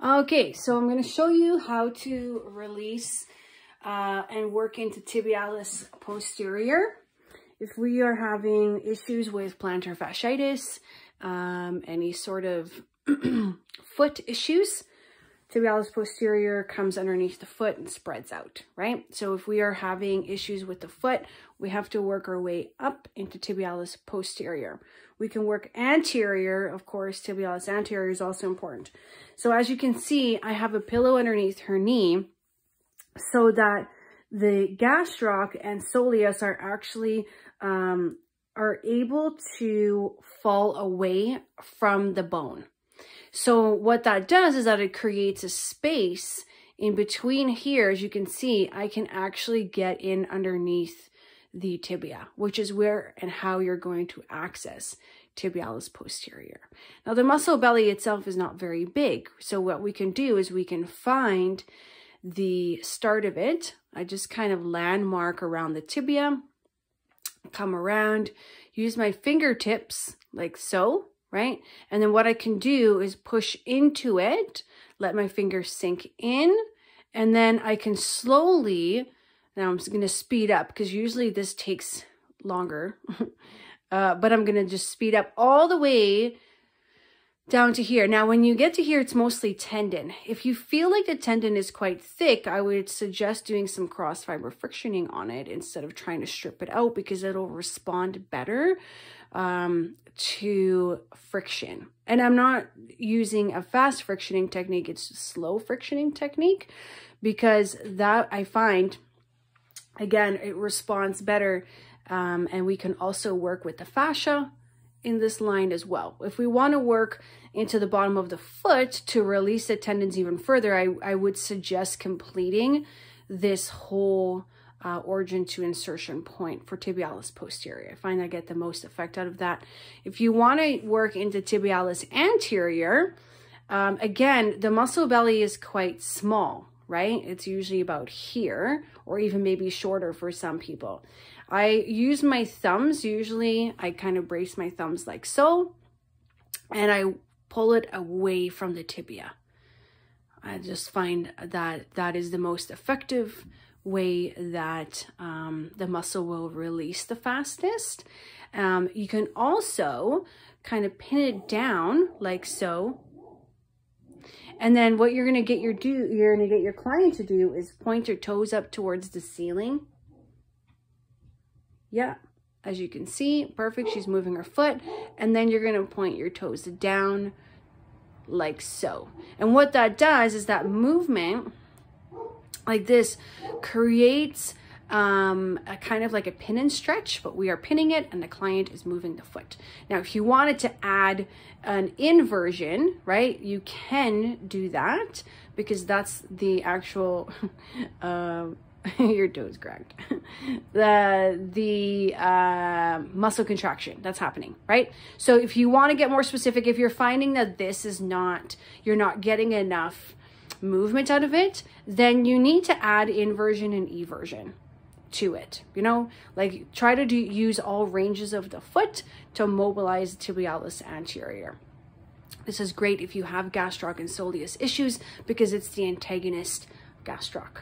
Okay, so I'm going to show you how to release and work into tibialis posterior. If we are having issues with plantar fasciitis, any sort of foot issues, tibialis posterior comes underneath the foot and spreads out, right? So if we are having issues with the foot, we have to work our way up into tibialis posterior. We can work anterior, of course, tibialis anterior is also important. So as you can see, I have a pillow underneath her knee so that the gastroc and soleus are actually are able to fall away from the bone. So what that does is that it creates a space in between here. As you can see, I can actually get in underneath the tibia, which is where and how you're going to access tibialis posterior. Now the muscle belly itself is not very big. So what we can do is we can find the start of it. I just kind of landmark around the tibia, come around, use my fingertips like so, right? And then what I can do is push into it, let my fingers sink in, and then I can slowly, now I'm just going to speed up because usually this takes longer, but I'm going to just speed up all the way down to here. Now, when you get to here, it's mostly tendon. If you feel like the tendon is quite thick, I would suggest doing some cross fiber frictioning on it instead of trying to strip it out because it'll respond better to friction. And I'm not using a fast frictioning technique. It's a slow frictioning technique because that I find, again, it responds better. And we can also work with the fascia in this line as well. If we want to work into the bottom of the foot to release the tendons even further, I would suggest completing this whole origin to insertion point for tibialis posterior. I find I get the most effect out of that. If you want to work into tibialis anterior, again, the muscle belly is quite small, right? It's usually about here or even maybe shorter for some people. I use my thumbs. Usually I kind of brace my thumbs like so, and I pull it away from the tibia. I just find that that is the most effective way that the muscle will release the fastest. You can also kind of pin it down like so. And then what you're going to get your client to do is point her toes up towards the ceiling. Yeah, as you can see, perfect. She's moving her foot. And then you're going to point your toes down like so. And what that does is that movement like this creates a kind of like a pin and stretch, but we are pinning it and the client is moving the foot. Now, if you wanted to add an inversion, right, you can do that because that's the actual, your toes cracked, the muscle contraction that's happening, right? So if you want to get more specific, if you're finding that this is not, you're not getting enough movement out of it, then you need to add inversion and eversion to it, you know, like try to use all ranges of the foot to mobilize tibialis anterior. This is great if you have gastroc and soleus issues because it's the antagonist gastroc.